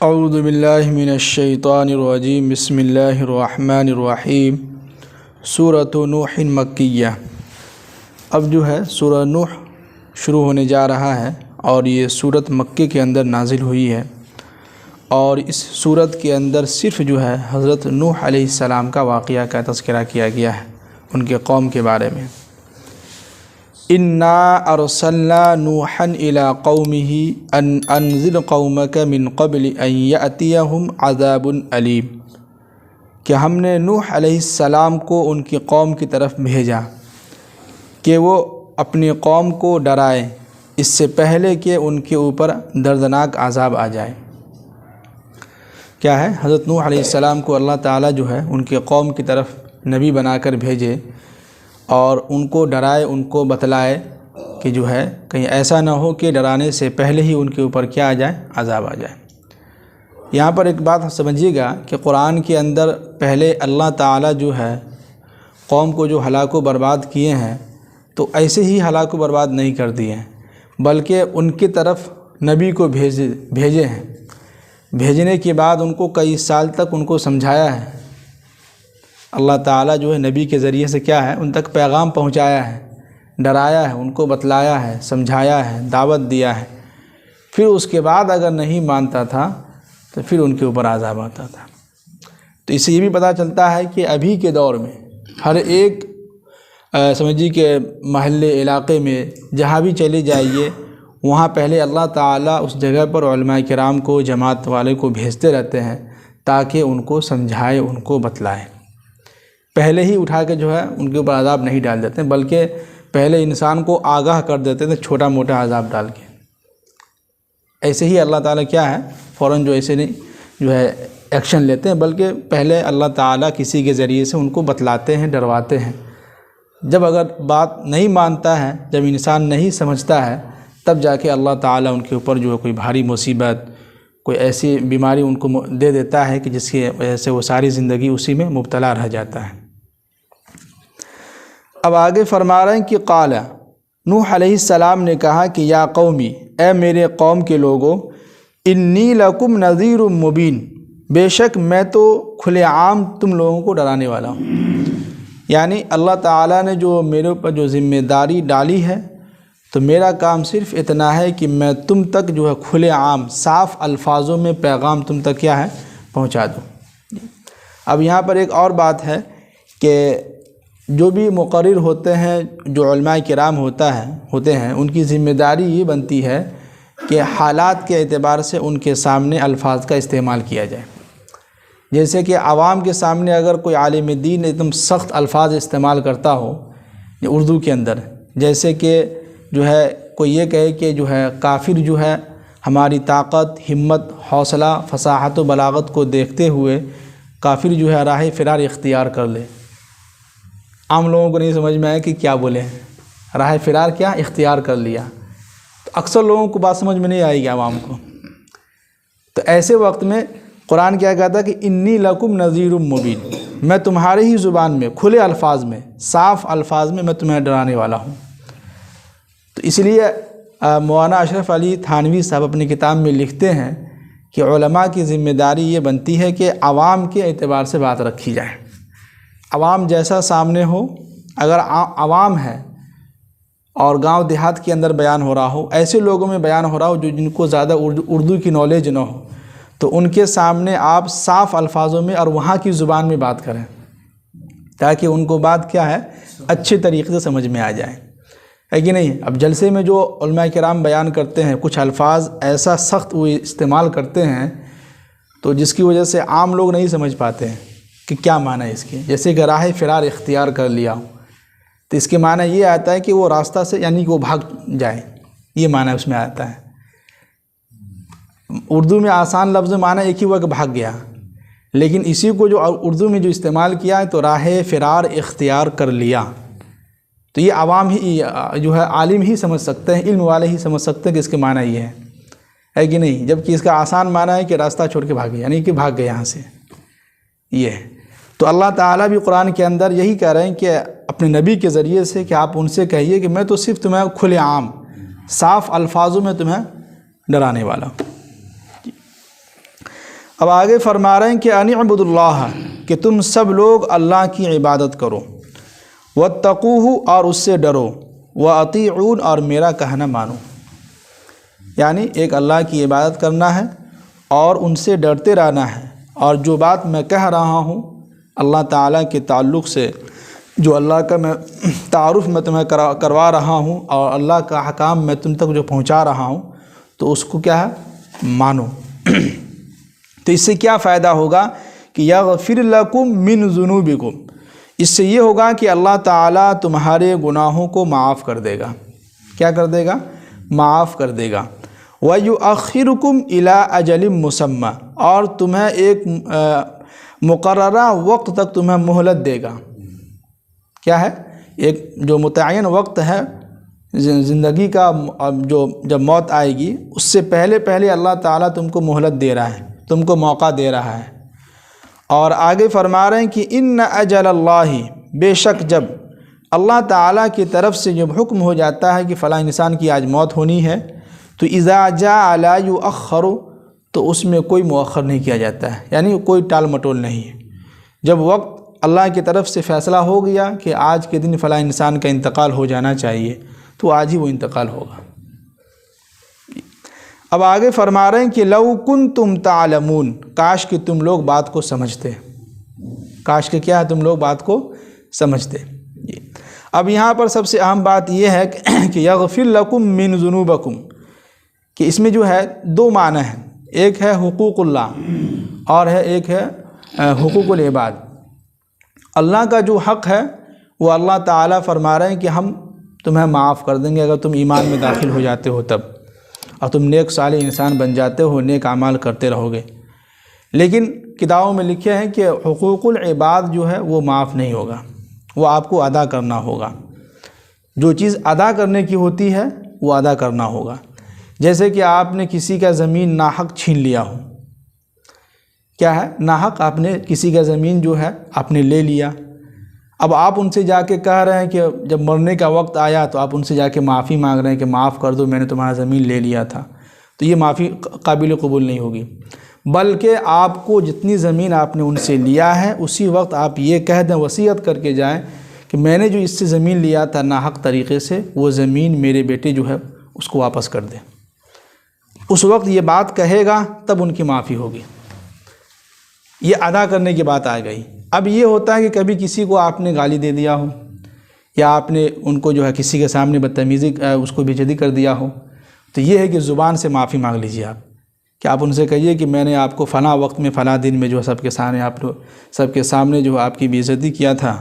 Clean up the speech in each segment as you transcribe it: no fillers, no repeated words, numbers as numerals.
اعوذ باللہ من الشیطان الرجیم بسم اللہ الرحمن الرحیم سورۃ نوح مکیہ۔ اب جو ہے سورہ نوح شروع ہونے جا رہا ہے اور یہ سورت مکے کے اندر نازل ہوئی ہے، اور اس سورت کے اندر صرف جو ہے حضرت نوح علیہ السلام کا واقعہ کا تذکرہ کیا گیا ہے، ان کے قوم کے بارے میں۔ انا ارسلنا نوحا الى قومه ان انذر قومك من قبل ان يأتيهم عذاب علیم، کہ ہم نے نوح علیہ السلام کو ان کی قوم کی طرف بھیجا کہ وہ اپنی قوم کو ڈرائے اس سے پہلے کہ ان کے اوپر دردناک عذاب آ جائے۔ کیا ہے؟ حضرت نوح علیہ السلام کو اللہ تعالیٰ جو ہے ان کے قوم کی طرف نبی بنا کر بھیجے اور ان کو ڈرائے، ان کو بتلائے کہ جو ہے کہیں ایسا نہ ہو کہ ڈرانے سے پہلے ہی ان کے اوپر کیا آ جائے؟ عذاب آ جائے۔ یہاں پر ایک بات سمجھیے گا کہ قرآن کے اندر پہلے اللہ تعالیٰ جو ہے قوم کو جو ہلاک و برباد کیے ہیں تو ایسے ہی ہلاک و برباد نہیں کر دیے ہیں، بلکہ ان کی طرف نبی کو بھیجے ہیں۔ بھیجنے کے بعد ان کو کئی سال تک ان کو سمجھایا ہے۔ اللہ تعالیٰ جو ہے نبی کے ذریعے سے کیا ہے ان تک پیغام پہنچایا ہے، ڈرایا ہے، ان کو بتلایا ہے، سمجھایا ہے، دعوت دیا ہے۔ پھر اس کے بعد اگر نہیں مانتا تھا تو پھر ان کے اوپر عذاب آتا تھا۔ تو اس سے یہ بھی پتہ چلتا ہے کہ ابھی کے دور میں ہر ایک سمجھیے کہ محلے علاقے میں جہاں بھی چلے جائیے وہاں پہلے اللہ تعالیٰ اس جگہ پر علماء کرام کو، جماعت والے کو بھیجتے رہتے ہیں تاکہ ان کو سمجھائے، ان کو بتلائے۔ پہلے ہی اٹھا کے جو ہے ان کے اوپر عذاب نہیں ڈال دیتے، بلکہ پہلے انسان کو آگاہ کر دیتے تھے چھوٹا موٹا عذاب ڈال کے۔ ایسے ہی اللہ تعالیٰ کیا ہے فوراً جو ایسے نہیں جو ہے ایکشن لیتے ہیں، بلکہ پہلے اللہ تعالیٰ کسی کے ذریعے سے ان کو بتلاتے ہیں، ڈرواتے ہیں۔ جب اگر بات نہیں مانتا ہے، جب انسان نہیں سمجھتا ہے، تب جا کے اللہ تعالیٰ ان کے اوپر جو ہے کوئی بھاری مصیبت، کوئی ایسی بیماری ان کو دے دیتا ہے کہ جس کی وجہ سے وہ ساری زندگی اسی میں مبتلا رہ جاتا ہے۔ اب آگے فرما رہے ہیں کہ قال، نوح علیہ السلام نے کہا کہ یا قومی، اے میرے قوم کے لوگوں، انی لکم نذیر مبین، بے شک میں تو کھلے عام تم لوگوں کو ڈرانے والا ہوں۔ یعنی اللہ تعالیٰ نے جو میرے اوپر جو ذمہ داری ڈالی ہے تو میرا کام صرف اتنا ہے کہ میں تم تک جو ہے کھلے عام صاف الفاظوں میں پیغام تم تک کیا ہے پہنچا دوں۔ اب یہاں پر ایک اور بات ہے کہ جو بھی مقرر ہوتے ہیں، جو علماء کرام ہوتے ہیں، ان کی ذمہ داری یہ بنتی ہے کہ حالات کے اعتبار سے ان کے سامنے الفاظ کا استعمال کیا جائے۔ جیسے کہ عوام کے سامنے اگر کوئی عالم دین ایک دم سخت الفاظ استعمال کرتا ہو اردو کے اندر، جیسے کہ جو ہے کوئی یہ کہے کہ جو ہے کافر جو ہے ہماری طاقت، ہمت، حوصلہ، فصاحت و بلاغت کو دیکھتے ہوئے کافر جو ہے راہ فرار اختیار کر لے۔ عام لوگوں کو نہیں سمجھ میں آیا کہ کیا بولے، راہ فرار کیا اختیار کر لیا، تو اکثر لوگوں کو بات سمجھ میں نہیں آئے گی عوام کو۔ تو ایسے وقت میں قرآن کیا کہتا ہے کہ انی لکم نذیر مبین، میں تمہارے ہی زبان میں کھلے الفاظ میں، صاف الفاظ میں تمہیں ڈرانے والا ہوں۔ تو اس لیے مولانا اشرف علی تھانوی صاحب اپنی کتاب میں لکھتے ہیں کہ علماء کی ذمہ داری یہ بنتی ہے کہ عوام کے اعتبار سے بات رکھی جائے۔ عوام جیسا سامنے ہو، اگر عوام ہے اور گاؤں دیہات کے اندر بیان ہو رہا ہو، ایسے لوگوں میں بیان ہو رہا ہو جن کو زیادہ اردو کی نالج نہ ہو، تو ان کے سامنے آپ صاف الفاظوں میں اور وہاں کی زبان میں بات کریں تاکہ ان کو بات کیا ہے اچھے طریقے سے سمجھ میں آ جائے، ہے کہ نہیں؟ اب جلسے میں جو علماء کرام بیان کرتے ہیں کچھ الفاظ ایسا سخت وہ استعمال کرتے ہیں تو جس کی وجہ سے عام لوگ نہیں سمجھ پاتے ہیں کہ کیا معنی ہے اس کے۔ جیسے کہ راہ فرار اختیار کر لیا ہو تو اس کے معنی یہ آتا ہے کہ وہ راستہ سے یعنی کہ وہ بھاگ جائے، یہ معنی اس میں آتا ہے۔ اردو میں آسان لفظ معنی ایک ہی ہوا کہ بھاگ گیا، لیکن اسی کو جو اردو میں جو استعمال کیا ہے تو راہ فرار اختیار کر لیا، تو یہ عوام ہی جو ہے عالم ہی سمجھ سکتے ہیں، علم والے ہی سمجھ سکتے ہیں کہ اس کے معنی یہ ہے کہ نہیں، جبکہ اس کا آسان معنی ہے کہ راستہ چھوڑ کے بھاگے، یعنی کہ بھاگ گئے یہاں سے، یہ ہے۔ تو اللہ تعالیٰ بھی قرآن کے اندر یہی کہہ رہے ہیں کہ اپنے نبی کے ذریعے سے کہ آپ ان سے کہیے کہ میں تو صرف تمہیں کھلے عام صاف الفاظوں میں تمہیں ڈرانے والا ہوں۔ اب آگے فرما رہے ہیں کہ ان اعبدوا اللہ، کہ تم سب لوگ اللہ کی عبادت کرو، واتقوہ، اور اس سے ڈرو، واطیعون، اور میرا کہنا مانو۔ یعنی ایک اللہ کی عبادت کرنا ہے اور ان سے ڈرتے رہنا ہے، اور جو بات میں کہہ رہا ہوں اللہ تعالیٰ کے تعلق سے، جو اللہ کا میں تعارف میں تمہیں کروا رہا ہوں اور اللہ کا احکام میں تم تک جو پہنچا رہا ہوں، تو اس کو کیا ہے، مانو۔ تو اس سے کیا فائدہ ہوگا کہ یغفر لکم من ذنوبکم، اس سے یہ ہوگا کہ اللہ تعالیٰ تمہارے گناہوں کو معاف کر دے گا۔ کیا کر دے گا؟ معاف کر دے گا۔ وَيُؤَخِّرُكُمْ إِلَىٰ أَجَلٍ مُّسَمًّى، اور تمہیں ایک مقررہ وقت تک تمہیں مہلت دے گا۔ کیا ہے؟ ایک جو متعین وقت ہے زندگی کا، جو جب موت آئے گی اس سے پہلے اللہ تعالیٰ تم کو مہلت دے رہا ہے، تم کو موقع دے رہا ہے۔ اور آگے فرما رہے ہیں کہ ان اجل اللہ، بے شک جب اللہ تعالیٰ کی طرف سے جب حکم ہو جاتا ہے کہ فلاں انسان کی آج موت ہونی ہے، تو اذا جاء لا یؤخر، تو اس میں کوئی مؤخر نہیں کیا جاتا ہے، یعنی کوئی ٹال مٹول نہیں ہے۔ جب وقت اللہ کی طرف سے فیصلہ ہو گیا کہ آج کے دن فلاں انسان کا انتقال ہو جانا چاہیے، تو آج ہی وہ انتقال ہوگا۔ اب آگے فرما رہے ہیں کہ لو کنتم تعلمون، کاش کہ تم لوگ بات کو سمجھتے، کاش کہ کیا ہے، تم لوگ بات کو سمجھتے۔ اب یہاں پر سب سے اہم بات یہ ہے کہ یغفر لکم من ذنوبکم، کہ اس میں جو ہے دو معنی ہیں، ایک ہے حقوق اللہ اور ایک ہے حقوق العباد۔ اللہ کا جو حق ہے وہ اللہ تعالیٰ فرما رہے ہیں کہ ہم تمہیں معاف کر دیں گے اگر تم ایمان میں داخل ہو جاتے ہو تب، اور تم نیک صالح انسان بن جاتے ہو، نیک اعمال کرتے رہو گے۔ لیکن کتابوں میں لکھے ہیں کہ حقوق العباد جو ہے وہ معاف نہیں ہوگا، وہ آپ کو ادا کرنا ہوگا۔ جو چیز ادا کرنے کی ہوتی ہے وہ ادا کرنا ہوگا۔ جیسے کہ آپ نے کسی کا زمین ناحق چھین لیا ہو، کیا ہے، ناحق آپ نے کسی کا زمین جو ہے آپ نے لے لیا۔ اب آپ ان سے جا کے کہہ رہے ہیں کہ جب مرنے کا وقت آیا تو آپ ان سے جا کے معافی مانگ رہے ہیں کہ معاف کر دو، میں نے تمہارا زمین لے لیا تھا، تو یہ معافی قابل قبول نہیں ہوگی۔ بلکہ آپ کو جتنی زمین آپ نے ان سے لیا ہے اسی وقت آپ یہ کہہ دیں، وصیت کر کے جائیں کہ میں نے جو اس سے زمین لیا تھا ناحق طریقے سے، وہ زمین میرے بیٹے جو ہے اس کو واپس کر دیں۔ اس وقت یہ بات کہے گا تب ان کی معافی ہوگی۔ یہ ادا کرنے کی بات آ گئی۔ اب یہ ہوتا ہے کہ کبھی کسی کو آپ نے گالی دے دیا ہو، یا آپ نے ان کو جو ہے کسی کے سامنے بدتمیزی اس کو بے عزتی کر دیا ہو، تو یہ ہے کہ زبان سے معافی مانگ لیجیے آپ، کہ آپ ان سے کہیے کہ میں نے آپ کو فلاں وقت میں فلاں دن میں جو ہے سب کے سامنے جو آپ کی بے عزتی کیا تھا،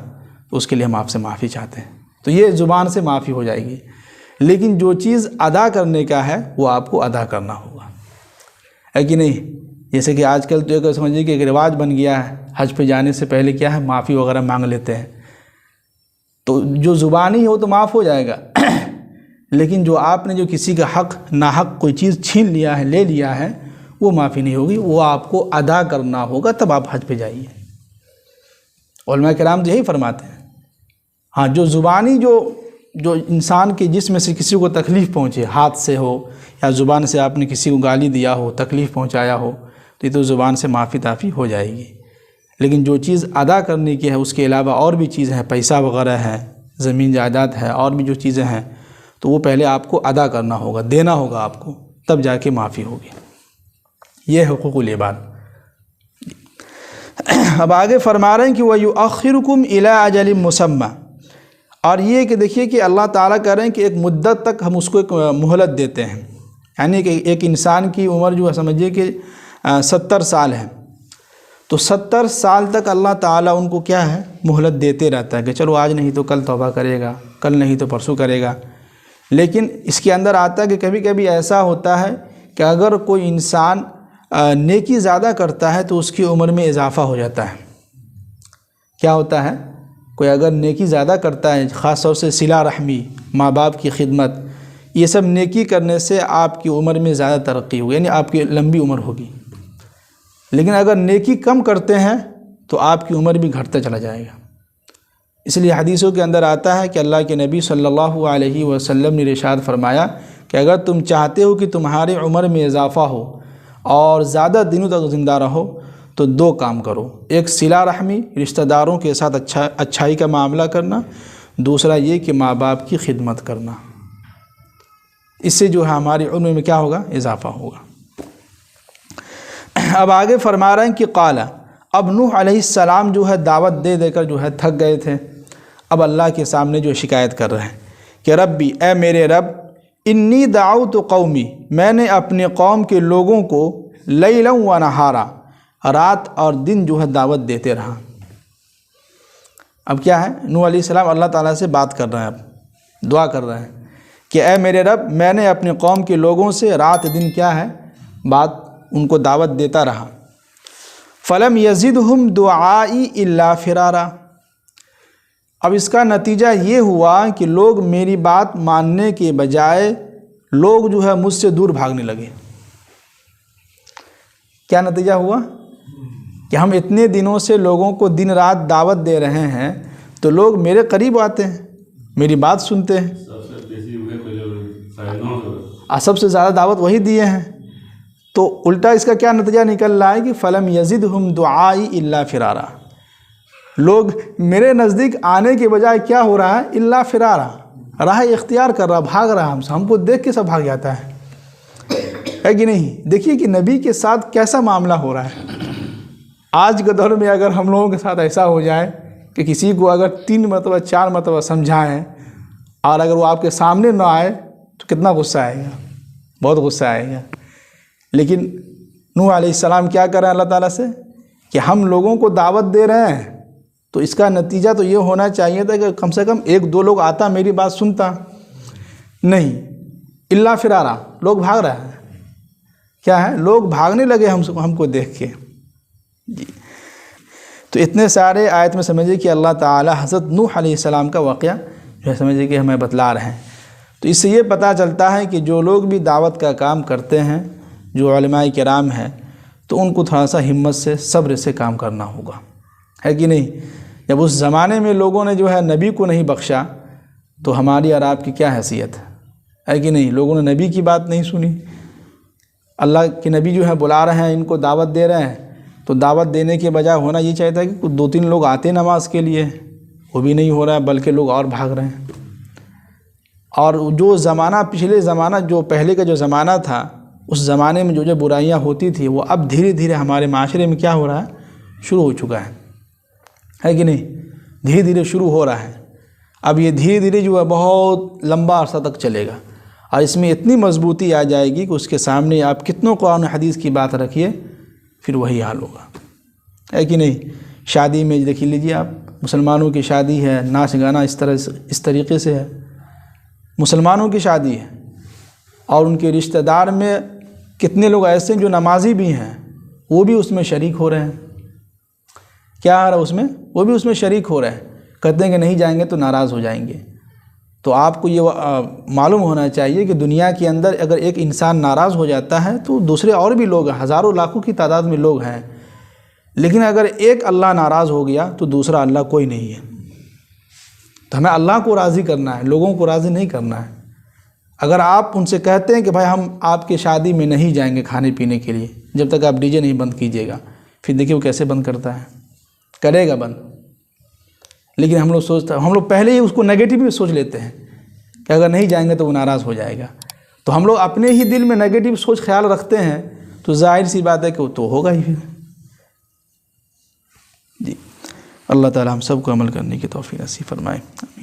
تو اس کے لیے ہم آپ سے معافی چاہتے ہیں۔ تو یہ زبان سے معافی ہو جائے گی۔ لیکن جو چیز ادا کرنے کا ہے وہ آپ کو ادا کرنا ہوگا، ہے کہ نہیں؟ جیسے کہ آج کل تو ایک سمجھیے کہ ایک رواج بن گیا ہے، حج پہ جانے سے پہلے کیا ہے، معافی وغیرہ مانگ لیتے ہیں۔ تو جو زبانی ہو تو معاف ہو جائے گا، لیکن جو آپ نے جو کسی کا حق ناحق کوئی چیز چھین لیا ہے، لے لیا ہے، وہ معافی نہیں ہوگی، وہ آپ کو ادا کرنا ہوگا، تب آپ حج پہ جائیے۔ علماء کرام تو یہی فرماتے ہیں۔ ہاں، جو زبانی جو انسان کے جسم سے کسی کو تکلیف پہنچے، ہاتھ سے ہو یا زبان سے آپ نے کسی کو گالی دیا ہو، تکلیف پہنچایا ہو، تو یہ تو زبان سے معافی تافی ہو جائے گی۔ لیکن جو چیز ادا کرنے کی ہے، اس کے علاوہ اور بھی چیزیں ہیں، پیسہ وغیرہ ہے، زمین جائیداد ہے، اور بھی جو چیزیں ہیں، تو وہ پہلے آپ کو ادا کرنا ہوگا، دینا ہوگا آپ کو، تب جا کے معافی ہوگی۔ یہ حقوق العباد۔ اب آگے فرما رہے ہیں کہ وَيُؤَخِّرُكُمْ إِلَىٰ أَجَلٍ مُّسَمًّى، اور یہ کہ دیکھیے کہ اللہ تعالیٰ کہہ رہے ہیں کہ ایک مدت تک ہم اس کو ایک مہلت دیتے ہیں، یعنی کہ ایک انسان کی عمر جو ہے سمجھیے کہ 70 سال ہے، تو 70 سال تک اللہ تعالیٰ ان کو کیا ہے، مہلت دیتے رہتا ہے کہ چلو آج نہیں تو کل توبہ کرے گا، کل نہیں تو پرسوں کرے گا۔ لیکن اس کے اندر آتا ہے کہ کبھی کبھی ایسا ہوتا ہے کہ اگر کوئی انسان نیکی زیادہ کرتا ہے تو اس کی عمر میں اضافہ ہو جاتا ہے۔ کیا ہوتا ہے، کوئی اگر نیکی زیادہ کرتا ہے، خاص طور سے صلہ رحمی، ماں باپ کی خدمت، یہ سب نیکی کرنے سے آپ کی عمر میں زیادہ ترقی ہوگی، یعنی آپ کی لمبی عمر ہوگی۔ لیکن اگر نیکی کم کرتے ہیں تو آپ کی عمر بھی گھٹتا چلا جائے گا۔ اس لیے حدیثوں کے اندر آتا ہے کہ اللہ کے نبی صلی اللہ علیہ وسلم نے ارشاد فرمایا کہ اگر تم چاہتے ہو کہ تمہاری عمر میں اضافہ ہو اور زیادہ دنوں تک زندہ رہو تو دو کام کرو، ایک صلہ رحمی، رشتہ داروں کے ساتھ اچھائی کا معاملہ کرنا، دوسرا یہ کہ ماں باپ کی خدمت کرنا۔ اس سے جو ہے ہماری عمر میں کیا ہوگا؟ اضافہ ہوگا۔ اب آگے فرما رہے ہیں کہ قال، اب نوح علیہ السلام جو ہے دعوت دے دے کر جو ہے تھک گئے تھے، اب اللہ کے سامنے جو شکایت کر رہے ہیں کہ ربی، اے میرے رب، انی دعوت قومی، میں نے اپنے قوم کے لوگوں کو لیلا و نہارا، رات اور دن جو ہے دعوت دیتے رہا۔ اب کیا ہے؟ نوح علیہ السلام اللہ تعالیٰ سے بات کر رہے ہیں، اب دعا کر رہے ہیں کہ اے میرے رب، میں نے اپنے قوم کے لوگوں سے رات دن کیا ہے بات ان کو دعوت دیتا رہا۔ فلم یزدہم دعائی الا فرارا، اب اس کا نتیجہ یہ ہوا کہ لوگ میری بات ماننے کے بجائے لوگ جو ہے مجھ سے دور بھاگنے لگے۔ کیا نتیجہ ہوا؟ کہ ہم اتنے دنوں سے لوگوں کو دن رات دعوت دے رہے ہیں تو لوگ میرے قریب آتے ہیں، میری بات سنتے ہیں، سب سے زیادہ دعوت وہی دیے ہیں، تو الٹا اس کا کیا نتیجہ نکل رہا ہے کہ فلم یزدہم دعائی الا فرارا، لوگ میرے نزدیک آنے کے بجائے کیا ہو رہا ہے؟ الا فرارا، راہ اختیار کر رہا، بھاگ رہا ہم سے، ہم کو دیکھ کے سب بھاگ جاتا ہے کہ نہیں؟ دیکھیے کہ نبی کے ساتھ کیسا معاملہ ہو رہا ہے۔ آج کے دور میں اگر ہم لوگوں کے ساتھ ایسا ہو جائے کہ کسی کو اگر 3 مرتبہ 4 مرتبہ سمجھائیں اور اگر وہ آپ کے سامنے نہ آئے تو کتنا غصہ آئے گا؟ بہت غصہ آئے گا۔ لیکن نوح علیہ السلام کیا کر رہے ہیں اللہ تعالیٰ سے کہ ہم لوگوں کو دعوت دے رہے ہیں تو اس کا نتیجہ تو یہ ہونا چاہیے تھا کہ کم سے کم 1-2 لوگ آتا، میری بات سنتا، نہیں، الا فرارا، لوگ بھاگ رہے ہیں۔ کیا ہے؟ لوگ بھاگنے لگے ہم کو دیکھ کے۔ جی، تو اتنے سارے آیت میں سمجھے کہ اللہ تعالیٰ حضرت نوح علیہ السلام کا واقعہ جو ہے سمجھے کہ ہمیں بتلا رہے ہیں۔ تو اس سے یہ پتہ چلتا ہے کہ جو لوگ بھی دعوت کا کام کرتے ہیں، جو علماء کرام ہیں، تو ان کو تھوڑا سا ہمت سے، صبر سے کام کرنا ہوگا، ہے کہ نہیں؟ جب اس زمانے میں لوگوں نے جو ہے نبی کو نہیں بخشا تو ہماری اور آپ کی کیا حیثیت ہے کہ نہیں؟ لوگوں نے نبی کی بات نہیں سنی۔ اللہ کے نبی جو ہے بلا رہے ہیں، ان کو دعوت دے رہے ہیں، تو دعوت دینے کے بجائے ہونا یہ چاہتا ہے کہ 2-3 لوگ آتے نماز کے لیے، وہ بھی نہیں ہو رہا ہے، بلکہ لوگ اور بھاگ رہے ہیں۔ اور جو زمانہ پچھلے زمانہ جو پہلے کا جو زمانہ تھا، اس زمانے میں جو برائیاں ہوتی تھی وہ اب دھیرے دھیرے ہمارے معاشرے میں کیا ہو رہا ہے؟ شروع ہو چکا ہے کہ نہیں؟ دھیرے دھیرے شروع ہو رہا ہے۔ اب یہ دھیرے دھیرے جو ہے بہت لمبا عرصہ تک چلے گا، اور اس میں اتنی مضبوطی آ جائے گی کہ اس کے سامنے آپ کتنوں قرآن و حدیث کی بات رکھیے پھر وہی حال ہوگا، ہے کہ نہیں؟ شادی میں دیکھ لیجیے آپ، مسلمانوں کی شادی ہے، ناچ گانا اس طریقے سے ہے، مسلمانوں کی شادی ہے، اور ان کے رشتہ دار میں کتنے لوگ ایسے ہیں جو نمازی بھی ہیں، وہ بھی اس میں شریک ہو رہے ہیں۔ کیا آ رہا ہے اس میں؟ وہ بھی اس میں شریک ہو رہے ہیں، کہتے ہیں کہ نہیں جائیں گے تو ناراض ہو جائیں گے۔ تو آپ کو یہ معلوم ہونا چاہیے کہ دنیا کے اندر اگر ایک انسان ناراض ہو جاتا ہے تو دوسرے اور بھی لوگ ہیں، ہزاروں لاکھوں کی تعداد میں لوگ ہیں، لیکن اگر ایک اللہ ناراض ہو گیا تو دوسرا اللہ کوئی نہیں ہے۔ تو ہمیں اللہ کو راضی کرنا ہے، لوگوں کو راضی نہیں کرنا ہے۔ اگر آپ ان سے کہتے ہیں کہ بھائی ہم آپ کے شادی میں نہیں جائیں گے کھانے پینے کے لیے جب تک آپ ڈی جے نہیں بند کیجیے گا، پھر دیکھیے وہ کیسے بند کرتا ہے، کرے گا بند۔ لیکن ہم لوگ پہلے ہی اس کو نیگیٹو سوچ لیتے ہیں کہ اگر نہیں جائیں گے تو وہ ناراض ہو جائے گا، تو ہم لوگ اپنے ہی دل میں نیگیٹو سوچ خیال رکھتے ہیں، تو ظاہر سی بات ہے کہ وہ تو ہوگا ہی پھر۔ جی، اللہ تعالی ہم سب کو عمل کرنے کی توفیق نصیب فرمائے۔